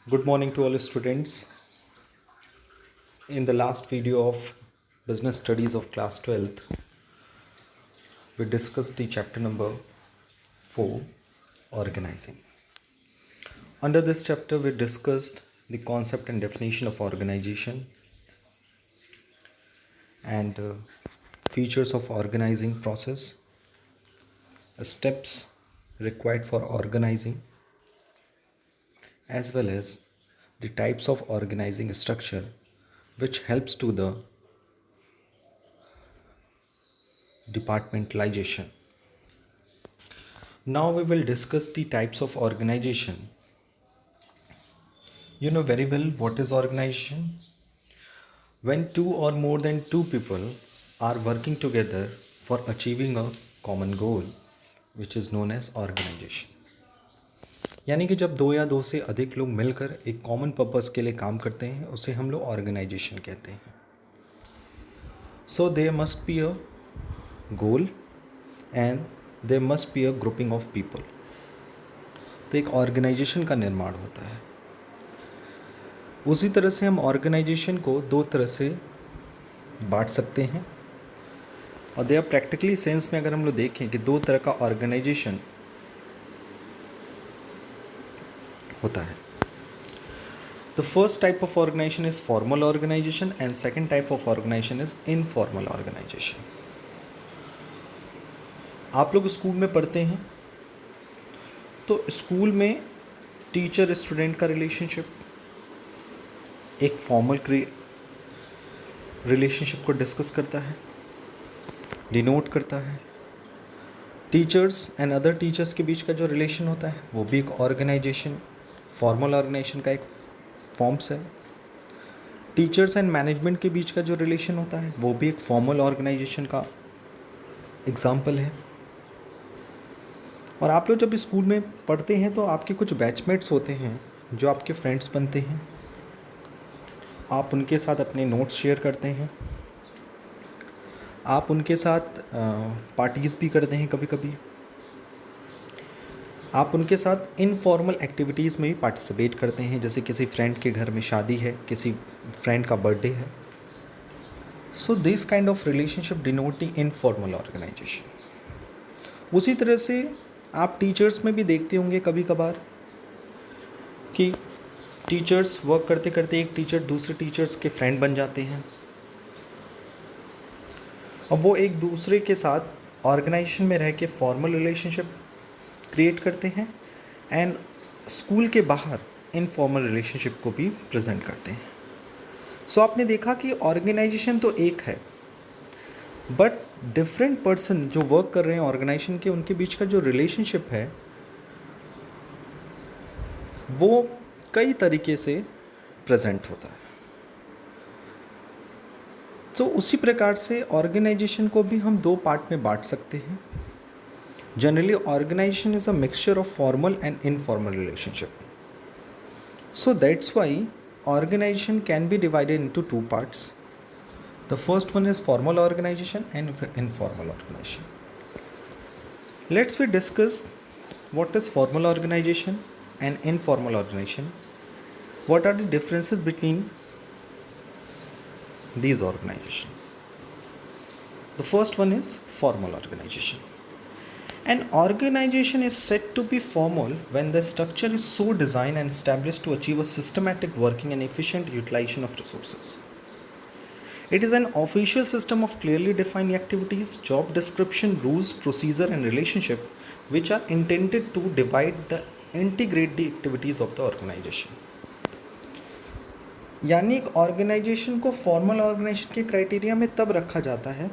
Good morning to all students. In the last video of business studies of class 12th, we discussed the chapter number 4, organizing. Under this chapter, we discussed the concept and definition of organization and features of organizing process, steps required for organizing, as well as the types of organizing structure which helps to the departmentalization. Now we will discuss the types of organization. You know very well what is organization. When two or more than two people are working together for achieving a common goal, which is known as organization. यानी कि जब दो या दो से अधिक लोग मिलकर एक कॉमन पर्पस के लिए काम करते हैं उसे हम लोग ऑर्गेनाइजेशन कहते हैं. So there must be a goal and there must be a grouping of people. तो एक ऑर्गेनाइजेशन का निर्माण होता है. उसी तरह से हम ऑर्गेनाइजेशन को दो तरह से बांट सकते हैं और दे आर प्रैक्टिकली सेंस में अगर हम लोग देखें कि दो तरह का ऑर्गेनाइजेशन होता है. The first type of organization is formal organization and second type of organization is informal organization. आप लोग स्कूल में पढ़ते हैं तो स्कूल में टीचर स्टूडेंट का रिलेशनशिप एक फॉर्मल रिलेशनशिप को डिस्कस करता है, डिनोट करता है. टीचर्स एंड अदर टीचर्स के बीच का जो रिलेशन होता है वो भी एक ऑर्गेनाइजेशन फॉर्मल ऑर्गेनाइजेशन का एक फॉर्म्स है. टीचर्स एंड मैनेजमेंट के बीच का जो रिलेशन होता है वो भी एक फॉर्मल ऑर्गेनाइजेशन का एग्जाम्पल है. और आप लोग जब स्कूल में पढ़ते हैं तो आपके कुछ बैचमेट्स होते हैं जो आपके फ्रेंड्स बनते हैं. आप उनके साथ अपने नोट्स शेयर करते हैं, आप उनके साथ पार्टीज़ भी करते हैं कभी कभी. आप उनके साथ इनफॉर्मल एक्टिविटीज़ में भी पार्टिसिपेट करते हैं, जैसे किसी फ्रेंड के घर में शादी है, किसी फ्रेंड का बर्थडे है. So this kind of relationship denote the informal organization. उसी तरह से आप टीचर्स में भी देखते होंगे कभी कभार कि टीचर्स वर्क करते करते एक टीचर दूसरे टीचर्स के फ्रेंड बन जाते हैं. अब वो एक दूसरे के साथ ऑर्गेनाइजेशन में रह के फॉर्मल रिलेशनशिप क्रिएट करते हैं एंड स्कूल के बाहर इनफॉर्मल रिलेशनशिप को भी प्रेजेंट करते हैं. सो आपने देखा कि ऑर्गेनाइजेशन तो एक है बट डिफरेंट पर्सन जो वर्क कर रहे हैं ऑर्गेनाइजेशन के उनके बीच का जो रिलेशनशिप है वो कई तरीके से प्रेजेंट होता है. तो उसी प्रकार से ऑर्गेनाइजेशन को भी हम दो पार्ट में बांट सकते हैं. Generally organization is a mixture of formal and informal relationship. So that's why organization can be divided into two parts. The first one is formal organization and informal organization. Let's we discuss what is formal organization and informal organization. What are the differences between these organizations? The first one is formal organization. An organization is said to be formal when the structure is so designed and established to achieve a systematic working and efficient utilization of resources. It is an official system of clearly defined activities, job description, rules, procedure and relationship which are intended to integrate the activities of the organization. यानी एक organisation को formal organisation के criteria में तब रखा जाता है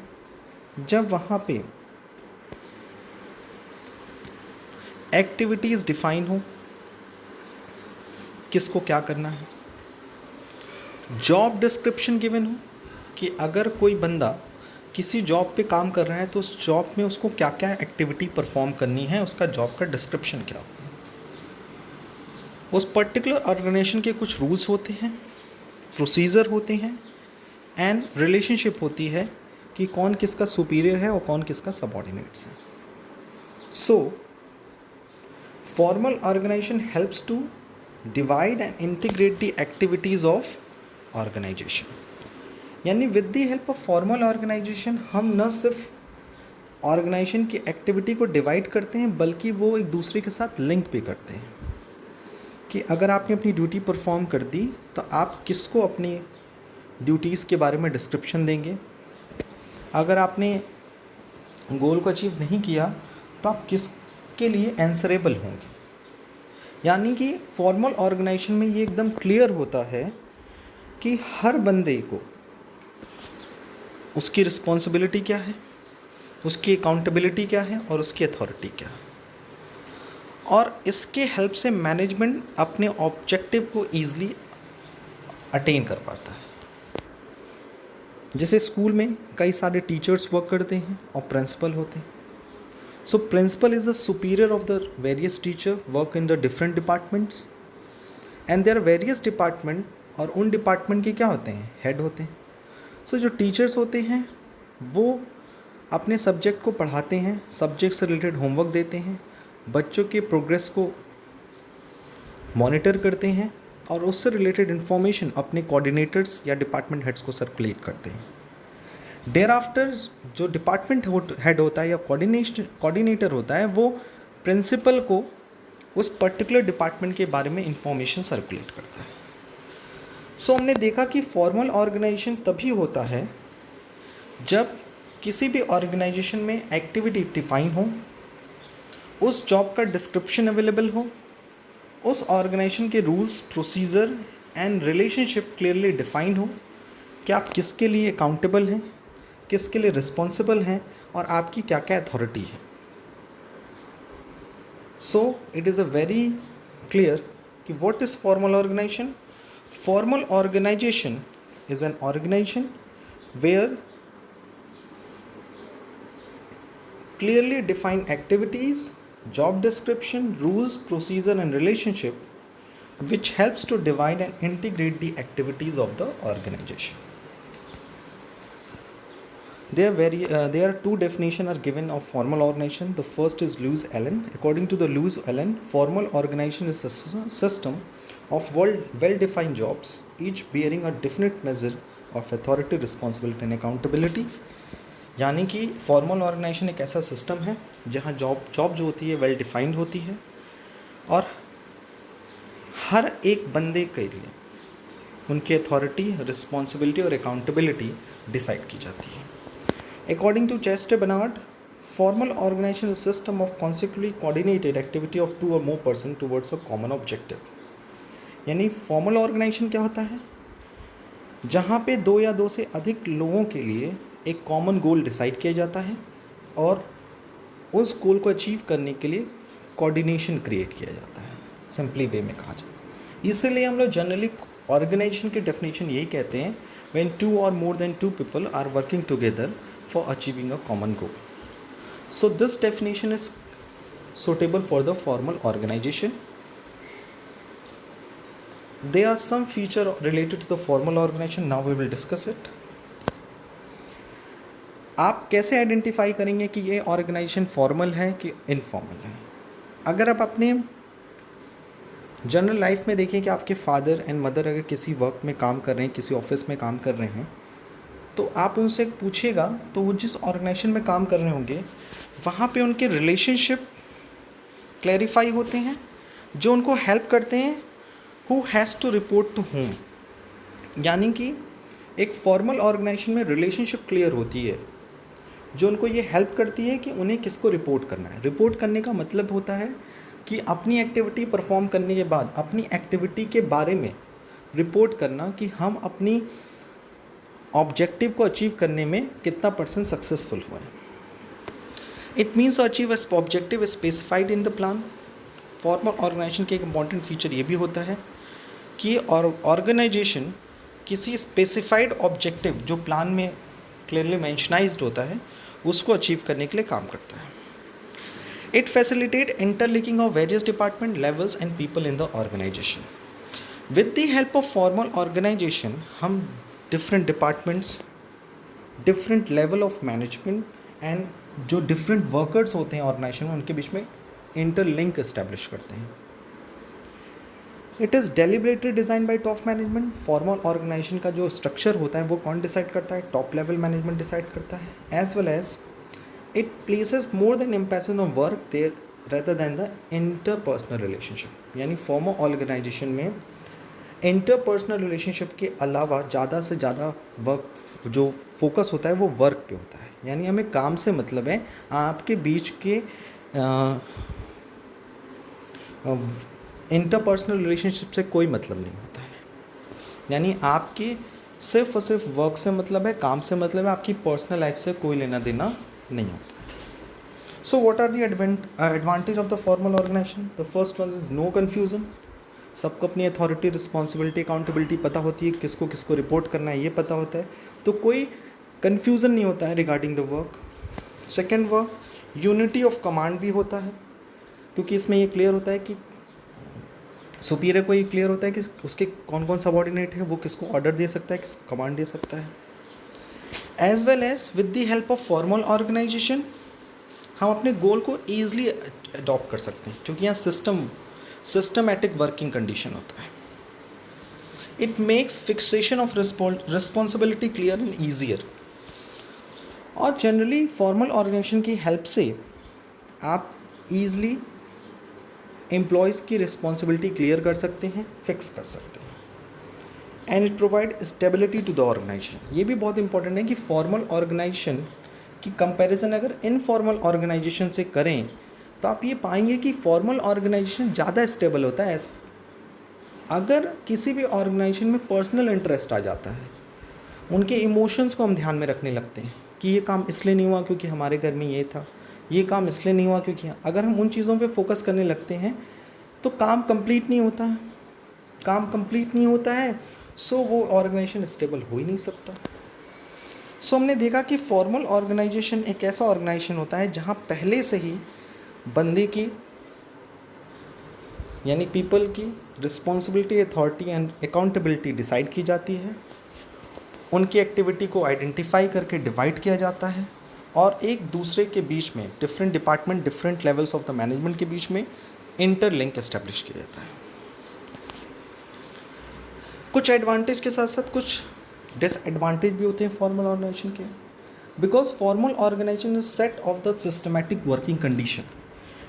जब वहाँ पे एक्टिविटीज़ डिफाइन हो, किसको क्या करना है, जॉब डिस्क्रिप्शन गिवन हो कि अगर कोई बंदा किसी जॉब पे काम कर रहा है तो उस जॉब में उसको क्या क्या एक्टिविटी परफॉर्म करनी है, उसका जॉब का डिस्क्रिप्शन क्या हो. उस पर्टिकुलर ऑर्गेनाइजेशन के कुछ रूल्स होते हैं, प्रोसीजर होते हैं एंड रिलेशनशिप होती है कि कौन किसका सुपीरियर है और कौन किसका सबऑर्डिनेट्स है. So formal organisation helps to divide and integrate the activities of organisation. यानी with the help of formal organisation हम न सिर्फ ऑर्गेनाइजेशन की एक्टिविटी को डिवाइड करते हैं बल्कि वो एक दूसरे के साथ लिंक भी करते हैं कि अगर आपने अपनी ड्यूटी परफॉर्म कर दी तो आप किसको अपनी ड्यूटीज़ के बारे में डिस्क्रिप्शन देंगे, अगर आपने गोल को अचीव नहीं किया तो आप किसके लिए आंसरेबल होंगे। यानी कि फॉर्मल ऑर्गेनाइजेशन में ये एकदम क्लियर होता है कि हर बंदे को उसकी रिस्पॉन्सिबिलिटी क्या है, उसकी अकाउंटेबिलिटी क्या है और उसकी अथॉरिटी क्या है, और इसके हेल्प से मैनेजमेंट अपने ऑब्जेक्टिव को ईज़िली अटेन कर पाता है। जैसे स्कूल में कई सारे टीचर्स वर्क करते हैं और प्रिंसिपल होते हैं। So principal is a superior of the various teacher work in the different departments and there are various department, और उन डिपार्टमेंट के क्या होते हैं, हेड होते हैं। सो जो टीचर्स होते हैं वो अपने सब्जेक्ट को पढ़ाते हैं, सब्जेक्ट से रिलेटेड होमवर्क देते हैं, बच्चों के प्रोग्रेस को मॉनिटर करते हैं और उससे रिलेटेड इन्फॉर्मेशन अपने कोऑर्डिनेटर्स या डिपार्टमेंट हेड्स को सर्कुलेट करते हैं। देयर आफ्टर जो डिपार्टमेंट हेड होता है या कोऑर्डिनेटर होता है वो प्रिंसिपल को उस पर्टिकुलर डिपार्टमेंट के बारे में इंफॉर्मेशन सर्कुलेट करता है। सो हमने देखा कि फॉर्मल ऑर्गेनाइजेशन तभी होता है जब किसी भी ऑर्गेनाइजेशन में एक्टिविटी डिफाइन हो, उस जॉब का डिस्क्रिप्शन अवेलेबल हो, उस ऑर्गेनाइजेशन के rules procedure and relationship clearly define हो कि आप किसके लिए अकाउंटेबल हैं, किसके लिए रिस्पॉन्सिबल हैं और आपकी क्या क्या अथॉरिटी है। So it is a very clear कि what is formal organisation. Formal organisation is an organisation where clearly defined activities, job description, rules, procedure and relationship which helps to divide and integrate the activities of the organization. There are two definitions are given of formal organization. The first is Lewis Allen. According to the Lewis Allen, formal organization is a system of well-defined jobs, each bearing a definite measure of authority, responsibility and accountability. यानी कि formal organisation एक ऐसा system है जहाँ job जो होती है well defined होती है और हर एक बंदे के लिए उनकी अथॉरिटी, रिस्पॉन्सिबिलिटी और अकाउंटेबिलिटी डिसाइड की जाती है। According to Chester Barnard, formal organization system of consequently coordinated activity of 2 or more person towards a common objective. यानी फॉर्मल ऑर्गेनाइजेशन क्या होता है, जहाँ पे 2 या 2 से अधिक लोगों के लिए एक कॉमन गोल डिसाइड किया जाता है और उस गोल को अचीव करने के लिए कोऑर्डिनेशन क्रिएट किया जाता है, सिंपली वे में कहा जाए। इसलिए हम लोग जनरली ऑर्गेनाइजेशन की डेफिनेशन यही कहते हैं, when 2 or more than 2 people are working together for achieving a common goal. So this definition is suitable for the formal organization. There are some features related to the formal organization. Now we will discuss it. आप कैसे identify करेंगे कि ये organisation formal है कि informal है। अगर आप अपने जनरल लाइफ में देखें कि आपके फादर एंड मदर अगर किसी वर्क में काम कर रहे हैं, किसी ऑफिस में काम कर रहे हैं, तो आप उनसे पूछिएगा तो वो जिस ऑर्गेनाइजेशन में काम कर रहे होंगे वहाँ पे उनके रिलेशनशिप क्लैरिफाई होते हैं जो उनको हेल्प करते हैं who has to report to home. यानी कि एक फॉर्मल ऑर्गेनाइजेशन में रिलेशनशिप क्लियर होती है जो उनको ये हेल्प करती है कि उन्हें किसको रिपोर्ट करना है। रिपोर्ट करने का मतलब होता है कि अपनी एक्टिविटी परफॉर्म करने के बाद अपनी एक्टिविटी के बारे में रिपोर्ट करना कि हम अपनी ऑब्जेक्टिव को अचीव करने में कितना % सक्सेसफुल हुए हैं। It means achieve objective specified in the plan. Formal organisation के एक इम्पॉर्टेंट फीचर ये भी होता है कि ऑर्गेनाइजेशन किसी स्पेसिफाइड ऑब्जेक्टिव जो प्लान में क्लियरली मेंशनाइज्ड होता है उसको अचीव करने के लिए काम करता है। It facilitate interlinking of various department levels and people in the organisation. With the help of formal organisation हम different departments, different level of management and जो डिफरेंट वर्कर्स होते हैं ऑर्गेनाइजेशन में उनके बीच में इंटरलिंक इस्टेब्लिश करते हैं। It is deliberately design by top management. Formal organisation का जो स्ट्रक्चर होता है वो कौन डिसाइड करता है? टॉप लेवल मैनेजमेंट डिसाइड करता है। As well as it places more than emphasis on work there rather than the interpersonal relationship. यानी फॉर्मल ऑर्गेनाइजेशन में इंटरपर्सनल रिलेशनशिप के अलावा ज़्यादा से ज़्यादा वर्क जो फोकस होता है वो वर्क पे होता है। यानी हमें काम से मतलब है, आपके बीच के इंटरपर्सनल रिलेशनशिप से कोई मतलब नहीं होता है। यानी आपकी सिर्फ और सिर्फ वर्क से मतलब है, काम से मतलब है, आपकी पर्सनल लाइफ से कोई लेना देना नहीं होता है। So what are the advantage of the formal organisation? The first one is no confusion. सबको अपनी अथॉरिटी, रिस्पॉन्सिबिलिटी, अकाउंटेबिलिटी पता होती है, किसको किसको रिपोर्ट करना है ये पता होता है, तो कोई कन्फ्यूज़न नहीं होता है regarding the work. Second work, unity of command भी होता है, क्योंकि इसमें ये क्लियर होता है कि सुपीरियर को ये क्लियर होता है कि उसके कौन कौन सबॉर्डिनेट है, वो किसको ऑर्डर दे सकता है, किसको कमांड दे सकता है। As well as with the help of formal organisation हम अपने गोल को ईजिली अडॉप्ट कर सकते हैं, क्योंकि यहाँ सिस्टमैटिक वर्किंग कंडीशन होता है। It makes fixation of responsibility clear and easier. और जनरली फॉर्मल ऑर्गेनाइजेशन की हेल्प से आप ईजिली एम्प्लॉयज़ की रिस्पॉन्सिबिलिटी क्लियर कर सकते हैं, फिक्स कर सकते हैं। And it provide stability to the organisation. ये भी बहुत इंपॉर्टेंट है कि फॉर्मल ऑर्गेनाइजेशन की कंपैरिजन अगर इनफॉर्मल ऑर्गेनाइजेशन से करें तो आप ये पाएंगे कि फॉर्मल ऑर्गेनाइजेशन ज़्यादा स्टेबल होता है। अगर किसी भी ऑर्गेनाइजेशन में पर्सनल इंटरेस्ट आ जाता है, उनके इमोशंस को हम ध्यान में रखने लगते हैं कि ये काम इसलिए नहीं हुआ क्योंकि हमारे घर में ये था, ये काम इसलिए नहीं हुआ क्योंकि, अगर हम उन चीज़ों पे फोकस करने लगते हैं तो काम कंप्लीट नहीं होता है। काम कंप्लीट नहीं होता है, सो वो ऑर्गेनाइजेशन स्टेबल हो ही नहीं सकता। सो हमने देखा कि फॉर्मल ऑर्गेनाइजेशन एक ऐसा ऑर्गेनाइजेशन होता है जहाँ पहले से ही बंदे की यानी पीपल की responsibility, authority and accountability decide की जाती है, उनकी एक्टिविटी को आइडेंटिफाई करके डिवाइड किया जाता है, और एक दूसरे के बीच में different department, different levels of the management के बीच में इंटरलिंक एस्टेब्लिश किया जाता है। कुछ एडवांटेज के साथ साथ कुछ डिसएडवांटेज भी होते हैं फॉर्मल ऑर्गेनाइजेशन के, because formal organisation is set of the systematic working condition.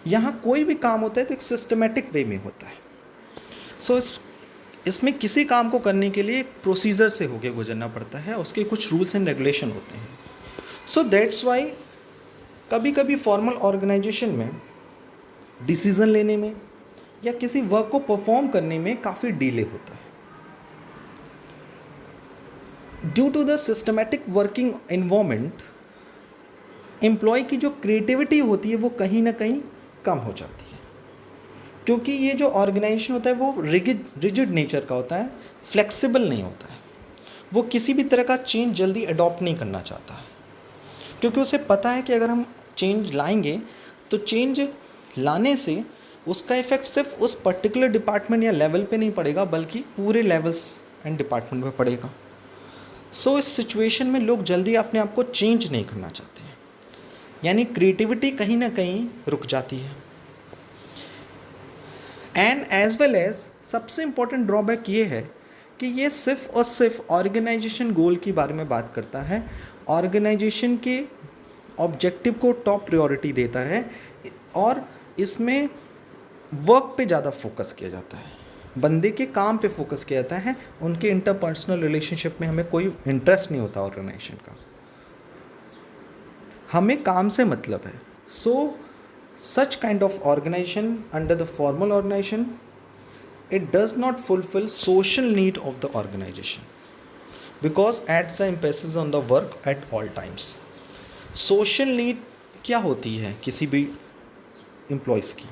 यहाँ कोई भी काम होता है तो एक सिस्टमैटिक वे में होता है। सो इसमें किसी काम को करने के लिए एक प्रोसीजर से होके गुजरना पड़ता है, उसके कुछ रूल्स एंड रेगुलेशन होते हैं। सो दैट्स वाई कभी कभी फॉर्मल ऑर्गेनाइजेशन में डिसीज़न लेने में या किसी वर्क को परफॉर्म करने में काफ़ी डिले होता है। Due to the systematic working environment employ की जो क्रिएटिविटी होती है वो कहीं ना कहीं कम हो जाती है, क्योंकि ये जो ऑर्गेनाइजेशन होता है वो रिजिड नेचर का होता है, फ्लेक्सिबल नहीं होता है। वो किसी भी तरह का चेंज जल्दी अडॉप्ट नहीं करना चाहता है, क्योंकि उसे पता है कि अगर हम चेंज लाएंगे तो चेंज लाने से उसका इफ़ेक्ट सिर्फ उस पर्टिकुलर डिपार्टमेंट या लेवल पे नहीं पड़ेगा, बल्कि पूरे लेवल्स एंड डिपार्टमेंट में पड़ेगा। सो इस सिचुएशन में लोग जल्दी अपने आप को चेंज नहीं करना चाहते हैं, यानी क्रिएटिविटी कहीं ना कहीं रुक जाती है। एंड एज वेल एज सबसे इम्पोर्टेंट ड्रॉबैक ये है कि ये सिर्फ और सिर्फ ऑर्गेनाइजेशन गोल के बारे में बात करता है, ऑर्गेनाइजेशन के ऑब्जेक्टिव को टॉप प्रायोरिटी देता है, और इसमें वर्क पे ज़्यादा फोकस किया जाता है, बंदे के काम पे फोकस किया जाता है, उनके इंटरपर्सनल रिलेशनशिप में हमें कोई इंटरेस्ट नहीं होता ऑर्गेनाइजेशन का, हमें काम से मतलब है। So such kind of organisation under the formal organisation it does not fulfill social need of the organization because adds the emphasis on the work at all times. social need क्या होती है किसी भी एम्प्लॉयज़ की?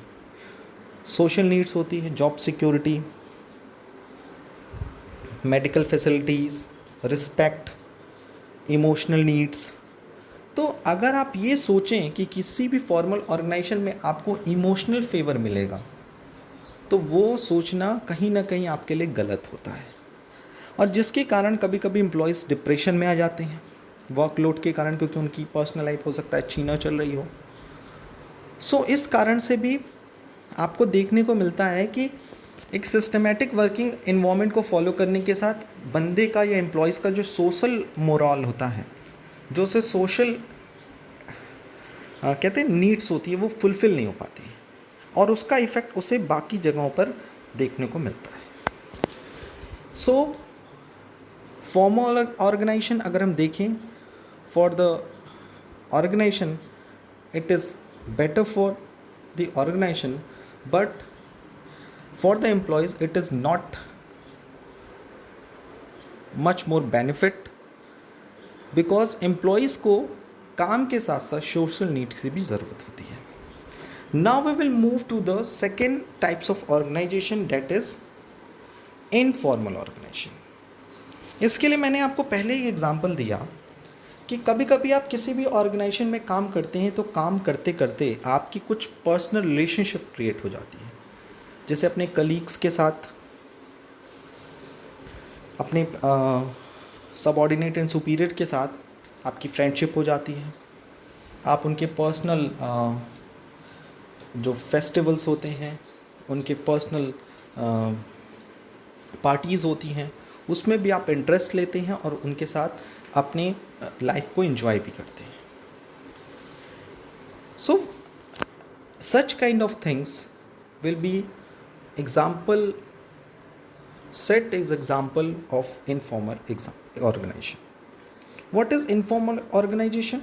Social needs होती है job security, medical facilities, respect, emotional needs. तो अगर आप ये सोचें कि किसी भी फॉर्मल ऑर्गेनाइजेशन में आपको इमोशनल फेवर मिलेगा, तो वो सोचना कहीं ना कहीं आपके लिए गलत होता है, और जिसके कारण कभी कभी एम्प्लॉयज़ डिप्रेशन में आ जाते हैं वर्कलोड के कारण, क्योंकि उनकी पर्सनल लाइफ हो सकता है अच्छी ना चल रही हो। सो इस कारण से भी आपको देखने को मिलता है कि एक सिस्टमेटिक वर्किंग इन्वायरमेंट को फॉलो करने के साथ बंदे का या एम्प्लॉयज़ का जो सोशल मोरल होता है, जो उसे सोशल कहते हैं नीड्स होती है, वो फुलफ़िल नहीं हो पाती और उसका इफ़ेक्ट उसे बाकी जगहों पर देखने को मिलता है। सो फॉर्मल ऑर्गेनाइजेशन अगर हम देखें, for the organisation it is better for the organization, but for the employees it is not much more benefit, because employees को काम के साथ साथ सोशल नीड की भी ज़रूरत होती है. Now we will move to the second types of organisation, that is informal organisation. इसके लिए मैंने आपको पहले ही एग्जांपल दिया कि कभी कभी आप किसी भी ऑर्गेनाइजेशन में काम करते हैं तो काम करते करते आपकी कुछ पर्सनल रिलेशनशिप क्रिएट हो जाती है. जैसे अपने कलीग्स के साथ, अपने सबऑर्डिनेट एंड सुपीरियर के साथ आपकी फ्रेंडशिप हो जाती है. आप उनके पर्सनल जो फेस्टिवल्स होते हैं, उनके पर्सनल पार्टीज़ होती हैं, उसमें भी आप इंटरेस्ट लेते हैं और उनके साथ अपने लाइफ को एंजॉय भी करते हैं. So such kind of things will be example, set is example of informal organization. What is informal organization?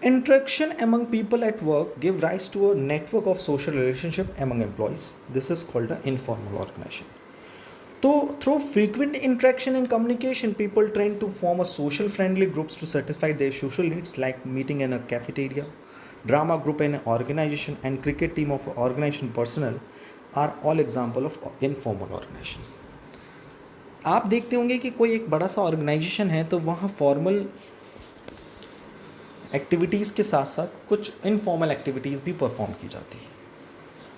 Interaction among people at work give rise to a network of social relationship among employees. This is called an informal organization. So through frequent interaction and communication, people tend to form a social friendly groups to satisfy their social needs, like meeting in a cafeteria, drama group in an organization, and cricket team of organization personnel are all example of informal organization. आप देखते होंगे कि कोई एक बड़ा सा organisation है तो वहाँ फॉर्मल एक्टिविटीज़ के साथ साथ कुछ इनफॉर्मल एक्टिविटीज़ भी परफॉर्म की जाती है.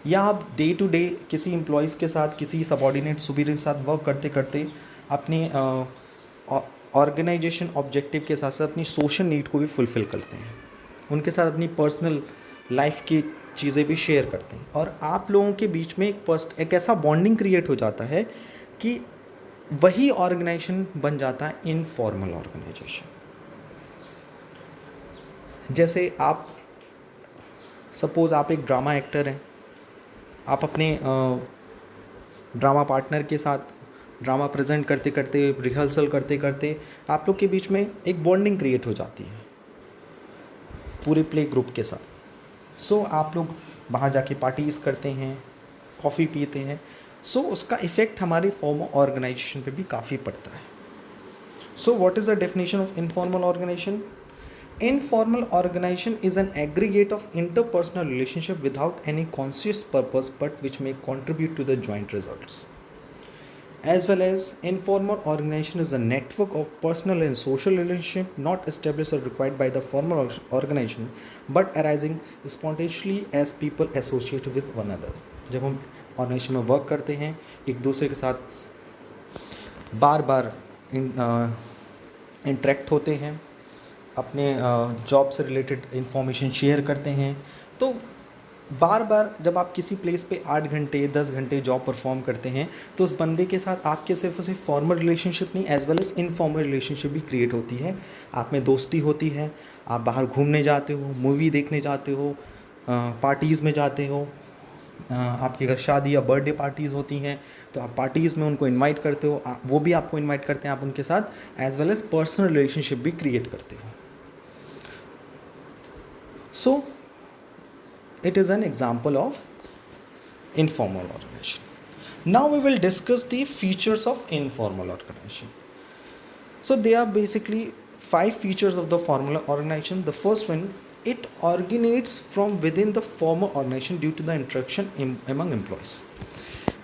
या आप डे टू डे किसी एम्प्लॉयज़ के साथ, किसी सबऑर्डिनेट सुपीरियर के साथ वर्क करते करते अपने ऑर्गेनाइजेशन ऑब्जेक्टिव के साथ साथ अपनी सोशल नीड को भी फुलफ़िल करते हैं. उनके साथ अपनी पर्सनल लाइफ की चीज़ें भी शेयर करते हैं और आप लोगों के बीच में एक ऐसा बॉन्डिंग क्रिएट हो जाता है कि वही ऑर्गेनाइजेशन बन जाता है इनफॉर्मल ऑर्गेनाइजेशन. जैसे आप सपोज़ आप एक ड्रामा एक्टर हैं, आप अपने ड्रामा पार्टनर के साथ ड्रामा प्रेजेंट करते करते, रिहर्सल करते करते आप लोग के बीच में एक बॉन्डिंग क्रिएट हो जाती है पूरे प्ले ग्रुप के साथ. सो आप लोग बाहर जाके पार्टीज़ करते हैं, कॉफ़ी पीते हैं. सो उसका इफ़ेक्ट हमारे फॉर्मल ऑर्गेनाइजेशन पे भी काफ़ी पड़ता है. So what is the definition of informal organisation? Informal organisation is an aggregate of interpersonal relationship without any conscious purpose but which may contribute to the joint results. As well as informal organization is a network of personal and social relationship not established or required by the formal organization but arising spontaneously as people associate with one another. जब हम organisation में work करते हैं, एक दूसरे के साथ बार बार interact होते हैं, अपने जॉब से रिलेटेड इंफॉर्मेशन शेयर करते हैं, तो बार बार जब आप किसी प्लेस पे 8 घंटे 10 घंटे जॉब परफॉर्म करते हैं तो उस बंदे के साथ आपके सिर्फ और सिर्फ फॉर्मल रिलेशनशिप नहीं, as well as informal relationship भी क्रिएट होती है. आप में दोस्ती होती है, आप बाहर घूमने जाते हो, मूवी देखने जाते हो, पार्टीज़ में जाते हो, आपके घर शादी या बर्थडे पार्टीज़ होती हैं तो आप पार्टीज़ में उनको इनवाइट करते हो, वो भी आपको इनवाइट करते हैं, आप उनके साथ as well as personal relationship भी क्रिएट करते हो. So it is an example of informal organization. Now we will discuss the features of informal organization. So there are basically 5 features of the formal organization. The first one, it originates from within the formal organization due to the interaction among employees.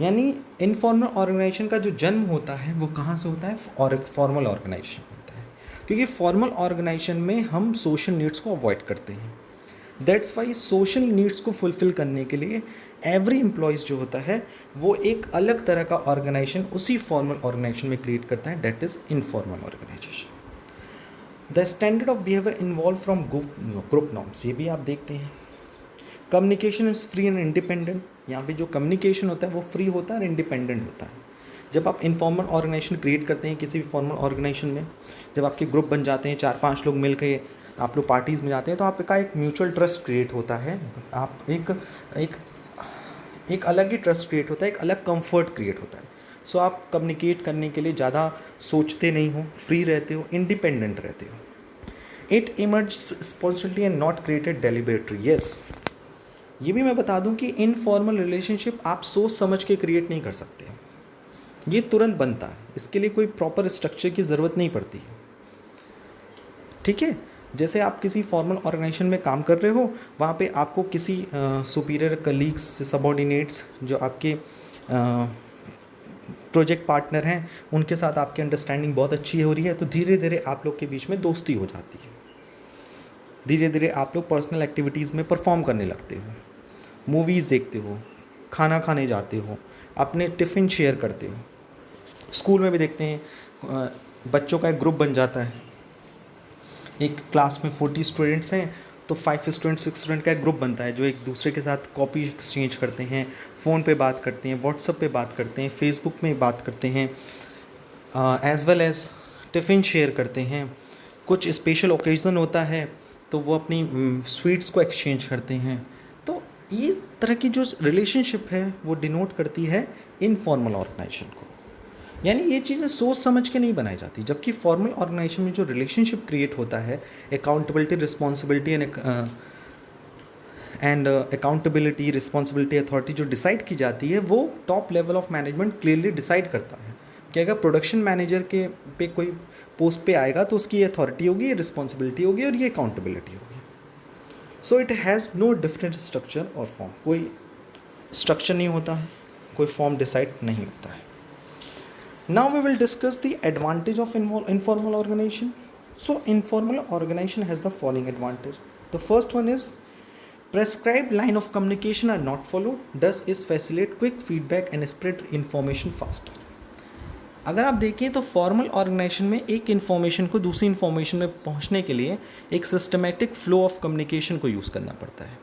यानी informal organisation का जो जन्म होता है वो कहाँ से होता है? और फॉर्मल ऑर्गेनाइजेशन होता है, क्योंकि फॉर्मल ऑर्गेनाइजेशन में हम सोशल नीड्स को अवॉइड करते हैं. दैट्स वाई सोशल नीड्स को फुलफ़िल करने के लिए एवरी एम्प्लॉयज़ जो होता है वो एक अलग तरह का ऑर्गेनाइजेशन उसी फॉर्मल ऑर्गेनाइजेशन में क्रिएट करता है, that is informal organisation. The standard of behaviour involve from group norms, ये भी आप देखते हैं. Communication is free and independent. यहाँ पे जो कम्युनिकेशन होता है वो फ्री होता है और इंडिपेंडेंट होता है। जब आप इनफॉर्मल ऑर्गेनाइजेशन क्रिएट करते हैं किसी भी फॉर्मल ऑर्गेनाइजेशन में, जब आपके ग्रुप बन जाते हैं 4-5 लोग मिल के आप लोग पार्टीज़ में जाते हैं, तो आपका एक म्यूचुअल ट्रस्ट क्रिएट होता है। आप एक अलग ही ट्रस्ट क्रिएट होता है, एक अलग कंफर्ट क्रिएट होता है। सो आप कम्युनिकेट करने के लिए ज़्यादा सोचते नहीं हो, फ्री रहते हो, इंडिपेंडेंट रहते हो। इट इमर्ज स्पॉन्सिबिलिटी and not created deliberately. Yes, ये भी मैं बता दूं कि इनफॉर्मल रिलेशनशिप आप सोच समझ के क्रिएट नहीं कर सकते, ये तुरंत बनता है, इसके लिए कोई प्रॉपर स्ट्रक्चर की ज़रूरत नहीं पड़ती है। ठीक है, जैसे आप किसी फॉर्मल ऑर्गेनाइजेशन में काम कर रहे हो, वहाँ पे आपको किसी सुपीरियर कलीग्स, सबॉर्डिनेट्स जो आपके प्रोजेक्ट पार्टनर हैं, उनके साथ आपकी अंडरस्टैंडिंग बहुत अच्छी हो रही है, तो धीरे धीरे आप लोग के बीच में दोस्ती हो जाती है। धीरे धीरे आप लोग पर्सनल एक्टिविटीज़ में परफॉर्म करने लगते हो, मूवीज़ देखते हो, खाना खाने जाते हो, अपने टिफ़िन शेयर करते हो। स्कूल में भी देखते हैं बच्चों का एक ग्रुप बन जाता है, एक क्लास में 40 स्टूडेंट्स हैं तो 5 स्टूडेंट 6 स्टूडेंट का एक ग्रुप बनता है जो एक दूसरे के साथ कॉपी एक्सचेंज करते हैं, फ़ोन पे बात करते हैं, व्हाट्सएप पे बात करते हैं, फेसबुक में बात करते हैं, as well as tiffin share करते हैं। कुछ स्पेशल ओकेज़न होता है तो वो अपनी स्वीट्स को एक्सचेंज करते हैं। तो ये तरह की जो रिलेशनशिप है वो डिनोट करती है इनफॉर्मल ऑर्गेनाइजेशन को। यानी ये चीज़ें सोच समझ के नहीं बनाई जाती, जबकि फॉर्मल ऑर्गेनाइजेशन में जो रिलेशनशिप क्रिएट होता है, accountability, responsibility and accountability, responsibility, authority जो डिसाइड की जाती है, वो top level of management clearly decide करता है कि अगर प्रोडक्शन मैनेजर के पे कोई पोस्ट पे आएगा तो उसकी ये अथॉरिटी होगी, ये रिस्पॉन्सिबिलिटी होगी और ये अकाउंटेबिलिटी होगी। So it has no different structure और फॉर्म, कोई स्ट्रक्चर नहीं होता है, कोई फॉर्म डिसाइड नहीं होता है। Now we will discuss the advantage of informal organization. So informal organization has the following advantage. The first one is prescribed line of communication are not followed, thus is facilitate quick feedback and spread information faster. अगर आप देखें तो formal organisation में एक information को दूसरी information में पहुंचने के लिए एक सिस्टमेटिक फ्लो ऑफ कम्युनिकेशन को यूज़ करना पड़ता है,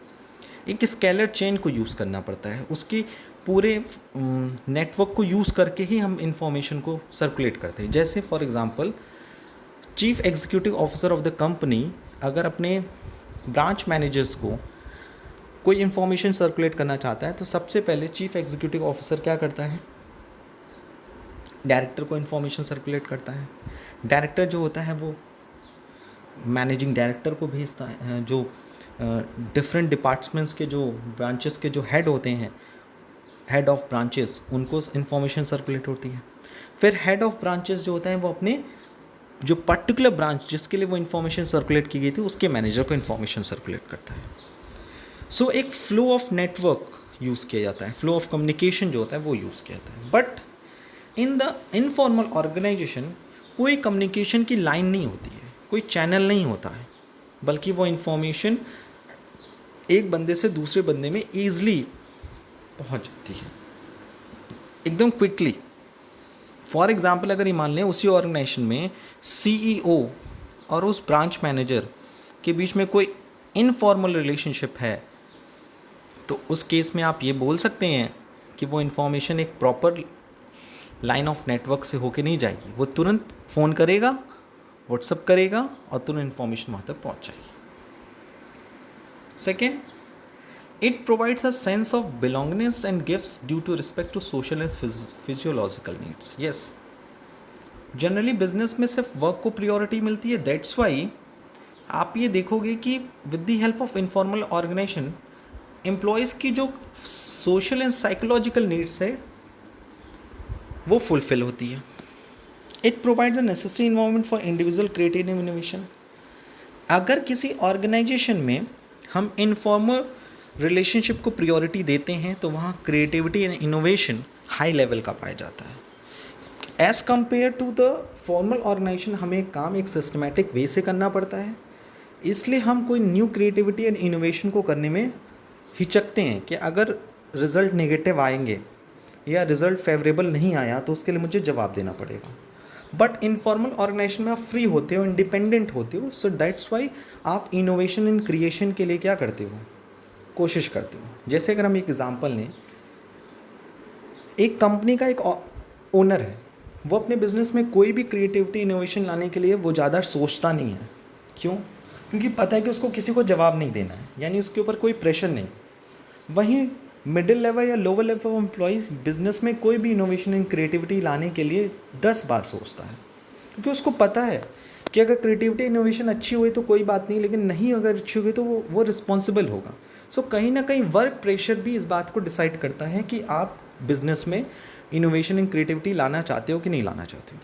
एक स्केलर चेन को यूज़ करना पड़ता है, उसकी पूरे नेटवर्क को यूज़ करके ही हम इंफॉर्मेशन को सर्कुलेट करते हैं। जैसे for example chief executive officer of the company अगर अपने ब्रांच मैनेजर्स को कोई इंफॉर्मेशन सर्कुलेट करना चाहता है तो सबसे पहले चीफ एग्जीक्यूटिव ऑफिसर क्या करता है, डायरेक्टर को इन्फॉर्मेशन सर्कुलेट करता है। डायरेक्टर जो होता है वो मैनेजिंग डायरेक्टर को भेजता है, जो डिफरेंट डिपार्टमेंट्स के जो ब्रांचेस के जो हेड होते हैं, हेड ऑफ ब्रांचेस, उनको इन्फॉर्मेशन सर्कुलेट होती है। फिर हेड ऑफ ब्रांचेस जो होता है वो अपने जो पर्टिकुलर ब्रांच जिसके लिए वो इन्फॉर्मेशन सर्कुलेट की गई थी उसके मैनेजर को इन्फॉर्मेशन सर्कुलेट करता है। सो एक फ्लो ऑफ नेटवर्क यूज़ किया जाता है, फ्लो ऑफ कम्युनिकेशन जो होता है वो यूज़ किया जाता है। But in the informal organisation कोई कम्युनिकेशन की लाइन नहीं होती है, कोई चैनल नहीं होता है, बल्कि वो इन्फॉर्मेशन एक बंदे से दूसरे बंदे में ईज़िली पहुंच जाती है, एकदम क्विकली। फॉर एग्जांपल अगर ये मान लें उसी ऑर्गेनाइजेशन में सीईओ और उस ब्रांच मैनेजर के बीच में कोई इनफॉर्मल रिलेशनशिप है, तो उस केस में आप ये बोल सकते हैं कि वो इन्फॉर्मेशन एक प्रॉपर लाइन ऑफ नेटवर्क से होके नहीं जाएगी, वो तुरंत फ़ोन करेगा, व्हाट्सअप करेगा और तुरंत इन्फॉर्मेशन वहाँ तक पहुँच जाएगी। Second, it provides a sense of belongingness and gives due to respect to social and physiological needs. Yes, generally business में सिर्फ वर्क को प्रियोरिटी मिलती है, दैट्स वाई आप ये देखोगे कि with the help of informal organisation employees की जो सोशल एंड साइकोलॉजिकल नीड्स है वो फुलफिल होती है। It provides the necessary environment for individual creative innovation. अगर किसी ऑर्गेनाइजेशन में हम इनफॉर्मल रिलेशनशिप को प्रियोरिटी देते हैं तो वहाँ creativity and innovation high level का पाया जाता है। As compare to the formal organisation हमें काम एक सिस्टमेटिक वे से करना पड़ता है, इसलिए हम कोई न्यू क्रिएटिविटी एंड इनोवेशन को करने में हिचकते हैं कि अगर रिज़ल्ट नेगेटिव आएंगे या रिज़ल्ट फेवरेबल नहीं आया तो उसके लिए मुझे जवाब देना पड़ेगा। बट इनफॉर्मल ऑर्गेनाइजेशन में आप फ्री होते हो, इंडिपेंडेंट होते हो, सो दैट्स वाई आप इनोवेशन इन क्रिएशन के लिए क्या करते हो, कोशिश करते हो। जैसे अगर हम एक एग्ज़ाम्पल लें एक कंपनी का एक ओनर है, वो अपने बिजनेस में कोई भी क्रिएटिविटी इनोवेशन लाने के लिए वो ज़्यादा सोचता नहीं है। क्यों? क्योंकि पता है कि उसको किसी को जवाब नहीं देना है, यानी उसके ऊपर कोई प्रेशर नहीं। वहीं मिडिल लेवल या lower level of employees business में कोई भी इनोवेशन एंड क्रिएटिविटी लाने के लिए 10 बार सोचता है, क्योंकि उसको पता है कि अगर क्रिएटिविटी इनोवेशन अच्छी हुई तो कोई बात नहीं, लेकिन नहीं अगर अच्छी हुई तो वो रिस्पॉन्सिबल होगा। सो कहीं ना कहीं वर्क प्रेशर भी इस बात को डिसाइड करता है कि आप बिजनेस में इनोवेशन एंड क्रिएटिविटी लाना चाहते हो कि नहीं लाना चाहते हो।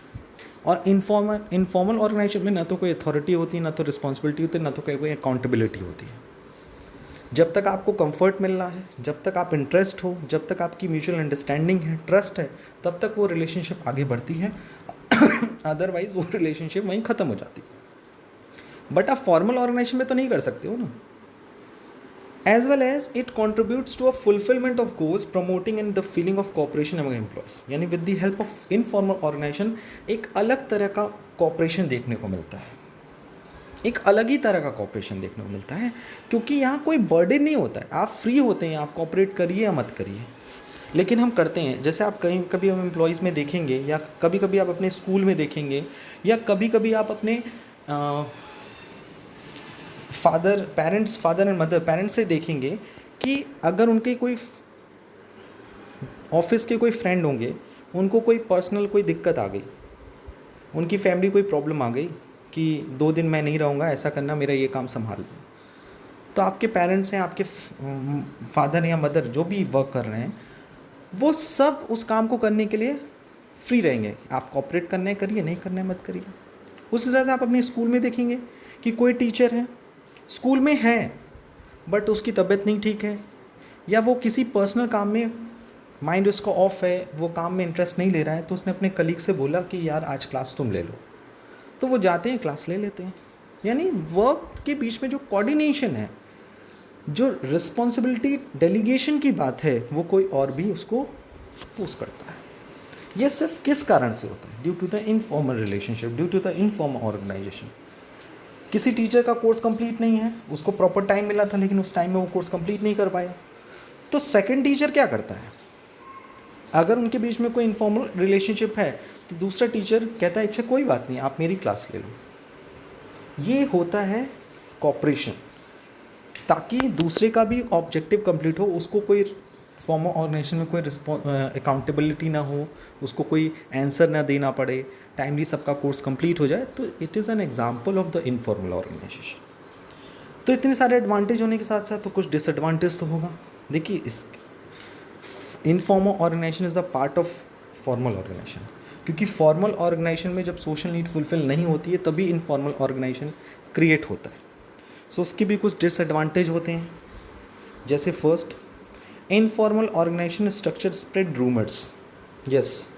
और इनफॉर्मल ऑर्गेनाइजेशन में ना तो कोई अथॉरिटी होती है, ना तो रिस्पॉन्सिबिलिटी होती है, ना तो कोई अकाउंटेबिलिटी होती है। जब तक आपको कंफर्ट मिल रहा है, जब तक आप इंटरेस्ट हो, जब तक आपकी म्यूचुअल अंडरस्टैंडिंग है, ट्रस्ट है, तब तक वो रिलेशनशिप आगे बढ़ती है। अदरवाइज वो रिलेशनशिप वहीं ख़त्म हो जाती है। बट आप फॉर्मल ऑर्गेनाइजेशन में तो नहीं कर सकते हो ना। As well as it contributes to a fulfilment of goals, promoting and the feeling of cooperation among employees. यानी with the help of informal organisation एक अलग तरह का कॉपरेशन देखने को मिलता है, एक अलग ही तरह का कॉपरेशन देखने को मिलता है, क्योंकि यहाँ कोई बर्डन नहीं होता है। आप फ्री होते हैं, आप कॉपरेट करिए या मत करिए, लेकिन हम करते हैं। जैसे आप कहीं कभी हम एम्प्लॉयज़ में देखेंगे, या कभी कभी आप अपने स्कूल में देखेंगे, या कभी कभी आप अपने फादर एंड मदर पेरेंट्स से देखेंगे कि अगर उनके कोई ऑफिस के कोई फ्रेंड होंगे, उनको कोई पर्सनल कोई दिक्कत आ गई, उनकी फैमिली कोई प्रॉब्लम आ गई कि 2 दिन मैं नहीं रहूँगा, ऐसा करना, मेरा ये काम संभाल लो, तो आपके पेरेंट्स हैं, आपके फादर या मदर जो भी वर्क कर रहे हैं, वो सब उस काम को करने के लिए फ्री रहेंगे। आप कॉपरेट करना है करिए, नहीं करना है मत करिए। उसी तरह से आप अपने स्कूल में देखेंगे कि कोई टीचर है, स्कूल में है बट उसकी तबीयत नहीं ठीक है, या वो किसी पर्सनल काम में माइंड उसका ऑफ है, वो काम में इंटरेस्ट नहीं ले रहा है, तो उसने अपने कलीग से बोला कि यार आज क्लास तुम ले लो, तो वो जाते हैं, क्लास ले लेते हैं। यानी वर्क के बीच में जो कोऑर्डिनेशन है, जो रिस्पॉन्सिबिलिटी डेलीगेशन की बात है, वो कोई और भी उसको पोस्ट करता है। ये सिर्फ किस कारण से होता है? Due to the informal relationship, due to the informal organisation. किसी टीचर का कोर्स कंप्लीट नहीं है, उसको प्रॉपर टाइम मिला था लेकिन उस टाइम में वो कोर्स कंप्लीट नहीं कर पाया, तो सेकंड टीचर क्या करता है? अगर उनके बीच में कोई इनफॉर्मल रिलेशनशिप है तो दूसरा टीचर कहता है अच्छा कोई बात नहीं, आप मेरी क्लास ले लो। ये होता है कॉपरेशन, ताकि दूसरे का भी ऑब्जेक्टिव कंप्लीट हो, उसको कोई फॉर्मल ऑर्गेनाइजेशन में कोई अकाउंटेबिलिटी ना हो, उसको कोई आंसर ना देना पड़े, टाइमली सबका कोर्स कंप्लीट हो जाए। तो it is an example of the informal organisation. तो इतने सारे एडवांटेज होने के साथ साथ तो कुछ डिसएडवांटेज तो होगा। देखिए, इस informal organisation is a part of formal organisation, क्योंकि फॉर्मल ऑर्गेनाइजेशन में जब सोशल नीड फुलफिल नहीं होती है तभी इनफॉर्मल ऑर्गेनाइजेशन क्रिएट होता है। सो उसके भी कुछ डिसएडवांटेज होते हैं। जैसे first, informal organisation structure spread rumours. Yes,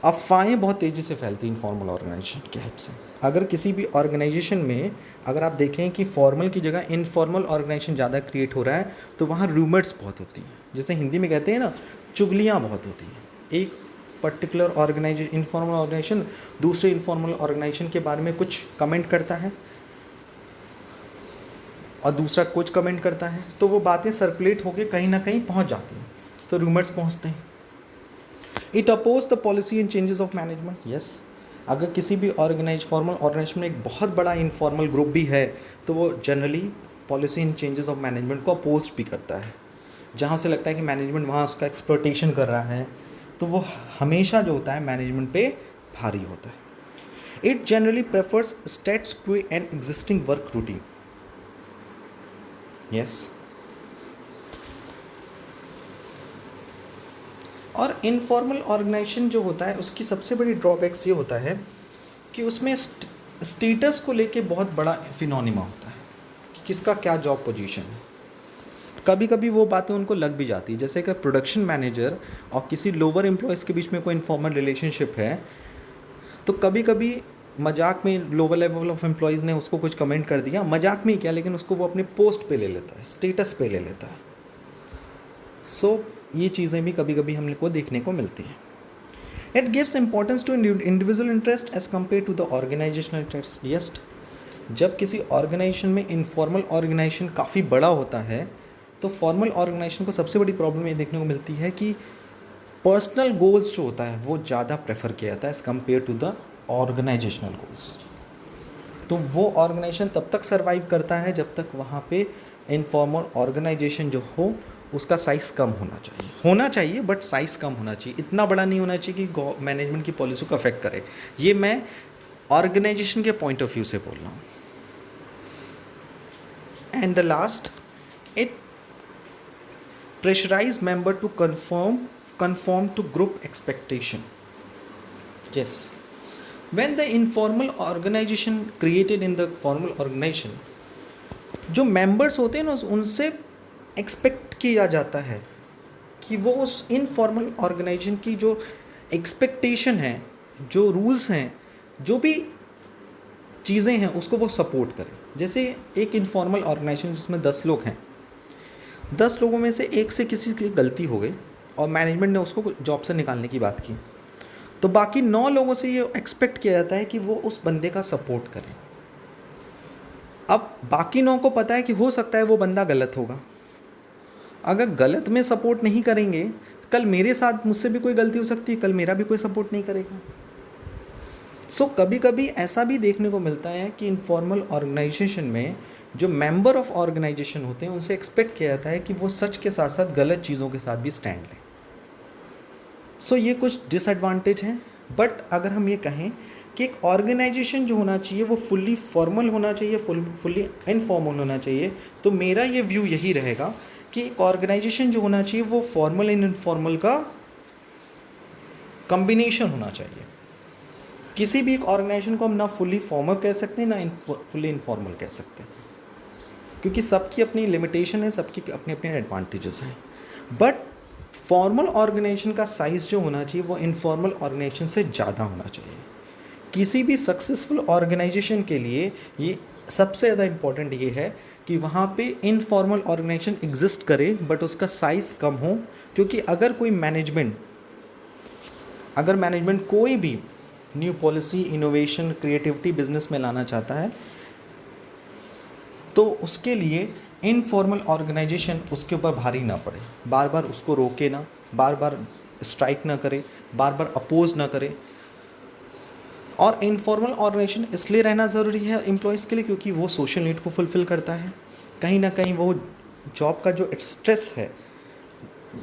अफवाहें बहुत तेज़ी से फैलती हैं इनफॉर्मल ऑर्गेनाइजेशन की हेल्प से। अगर किसी भी ऑर्गेनाइजेशन में अगर आप देखें कि फॉर्मल की जगह इनफॉर्मल ऑर्गेनाइजेशन ज़्यादा क्रिएट हो रहा है, तो वहाँ रूमर्स बहुत होती हैं। जैसे हिंदी में कहते हैं ना, चुगलियाँ बहुत होती हैं। एक पर्टिकुलर ऑर्गेनाइजेशन, इनफॉर्मल ऑर्गेनाइजेशन दूसरे इनफॉर्मल ऑर्गेनाइजेशन के बारे में कुछ कमेंट करता है और दूसरा कुछ कमेंट करता है, तो वो बातें सर्कुलेट होकर कहीं ना कहीं पहुंच जाती हैं, तो रूमर्स पहुंचते हैं। It oppose the policy and changes of management. Yes, अगर किसी भी फॉर्मल ऑर्गेनाइजेशन में एक बहुत बड़ा इनफॉर्मल ग्रुप भी है, तो वो generally policy and changes of management को अपोज भी करता है। जहाँ से लगता है कि मैनेजमेंट वहाँ उसका एक्सप्लॉयटेशन कर रहा है, तो वो हमेशा जो होता है मैनेजमेंट पे भारी होता है। It generally prefers status quo and existing work routine. Yes, और इनफॉर्मल ऑर्गेनाइजेशन जो होता है उसकी सबसे बड़ी ड्रॉबैक्स ये होता है कि उसमें स्टेटस को लेके बहुत बड़ा फिनोनिमा होता है कि किसका क्या जॉब पोजीशन है। कभी कभी वो बातें उनको लग भी जाती है, जैसे कि प्रोडक्शन मैनेजर और किसी लोअर एम्प्लॉयज़ के बीच में कोई इनफॉर्मल रिलेशनशिप है, तो कभी कभी मजाक में लोअर लेवल ऑफ एम्प्लॉयज़ ने उसको कुछ कमेंट कर दिया, मजाक में ही क्या, लेकिन उसको वो अपने पोस्ट पे ले लेता है, स्टेटस पे ले लेता है। सो ये चीज़ें भी कभी कभी हम को देखने को मिलती हैं। It gives importance to individual interest as compare to the organisational interest. Yes, जब किसी ऑर्गेनाइजेशन में इनफॉर्मल ऑर्गेनाइजेशन काफ़ी बड़ा होता है, तो फॉर्मल ऑर्गेनाइजेशन को सबसे बड़ी प्रॉब्लम ये देखने को मिलती है कि पर्सनल गोल्स जो होता है वो ज़्यादा प्रेफर किया जाता है as compare to the organisational goals. तो वो ऑर्गेनाइजेशन तब तक सर्वाइव करता है जब तक वहाँ पे इनफॉर्मल ऑर्गेनाइजेशन जो हो उसका साइज़ कम होना चाहिए बट साइज़ कम होना चाहिए, इतना बड़ा नहीं होना चाहिए कि मैनेजमेंट की पॉलिसी को अफेक्ट करे। ये मैं ऑर्गेनाइजेशन के पॉइंट ऑफ व्यू से बोल रहा हूँ। And the last, it pressurise member to conform to group expectation. Yes, when the informal organization created in the formal organization, जो मेंबर्स होते हैं ना उनसे एक्सपेक्ट किया जाता है कि वो उस इनफॉर्मल ऑर्गेनाइजेशन की जो एक्सपेक्टेशन है, जो रूल्स हैं, जो भी चीज़ें हैं उसको वो सपोर्ट करें। जैसे एक इनफॉर्मल ऑर्गेनाइजेशन जिसमें 10 लोग हैं, 10 लोगों में से एक से किसी की गलती हो गई और मैनेजमेंट ने उसको जॉब से निकालने की बात की, तो बाकी 9 लोगों से ये एक्सपेक्ट किया जाता है कि वो उस बंदे का सपोर्ट करें। अब बाकी 9 को पता है कि हो सकता है वो बंदा गलत होगा, अगर गलत में सपोर्ट नहीं करेंगे, कल मेरे साथ मुझसे भी कोई गलती हो सकती है, कल मेरा भी कोई सपोर्ट नहीं करेगा। सो कभी कभी ऐसा भी देखने को मिलता है कि इनफॉर्मल ऑर्गेनाइजेशन में जो मेंबर ऑफ ऑर्गेनाइजेशन होते हैं उनसे एक्सपेक्ट किया जाता है कि वो सच के साथ साथ गलत चीज़ों के साथ भी स्टैंड लें। सो ये कुछ डिसएडवांटेज हैं, बट अगर हम ये कहें कि एक ऑर्गेनाइजेशन जो होना चाहिए वो फुल्ली फॉर्मल होना चाहिए, फुल्ली इनफॉर्मल होना चाहिए, तो मेरा ये व्यू यही रहेगा कि एक ऑर्गेनाइजेशन जो होना चाहिए वो फॉर्मल एंड इनफॉर्मल का कम्बिनेशन होना चाहिए। किसी भी एक ऑर्गेनाइजेशन को हम ना फुल्ली फॉर्मल कह सकते हैं ना फुल्ली इनफॉर्मल कह सकते हैं, क्योंकि सबकी अपनी लिमिटेशन है, सबकी अपने अपने एडवांटेजेस हैं। बट फॉर्मल ऑर्गेनाइजेशन का साइज़ जो होना चाहिए वो इनफॉर्मल ऑर्गेनाइजेशन से ज़्यादा होना चाहिए। किसी भी सक्सेसफुल ऑर्गेनाइजेशन के लिए ये सबसे ज़्यादा इम्पॉर्टेंट ये है कि वहाँ पे इनफॉर्मल ऑर्गेनाइजेशन एग्जिस्ट करे बट उसका साइज़ कम हो, क्योंकि अगर मैनेजमेंट कोई भी new policy, innovation, creativity business में लाना चाहता है तो उसके लिए इनफॉर्मल ऑर्गेनाइजेशन उसके ऊपर भारी ना पड़े, बार बार उसको रोके ना, बार बार स्ट्राइक ना करे, बार बार अपोज ना करे। और इनफॉर्मल ऑर्गेनाइजेशन इसलिए रहना ज़रूरी है एम्प्लॉयज़ के लिए क्योंकि वो सोशल नीड को फुलफ़िल करता है। कहीं ना कहीं वो जॉब का जो स्ट्रेस है,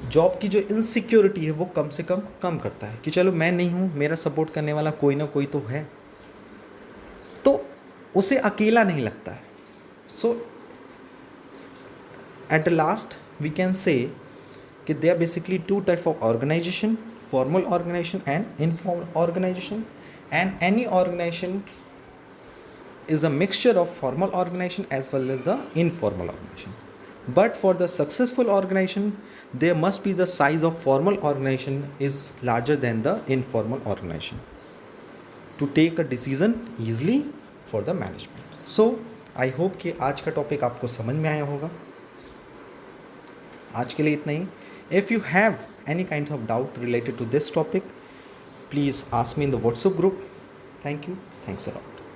जॉब की जो इनसिक्योरिटी है वो कम से कम करता है कि चलो मैं नहीं हूँ, मेरा सपोर्ट करने वाला कोई ना कोई तो है, तो उसे अकेला नहीं लगता है। सो at the last we can say that there are basically 2 types of organization, formal organization and informal organization, and any organization is a mixture of formal organization as well as the informal organization. But for the successful organization there must be the size of formal organization is larger than the informal organization to take a decision easily for the management. So I hope कि आज का topic आपको समझ में आया होगा। आज के लिए इतना ही। If you have any kind of doubt related to this topic, please ask me in the WhatsApp group. Thank you, thanks a lot.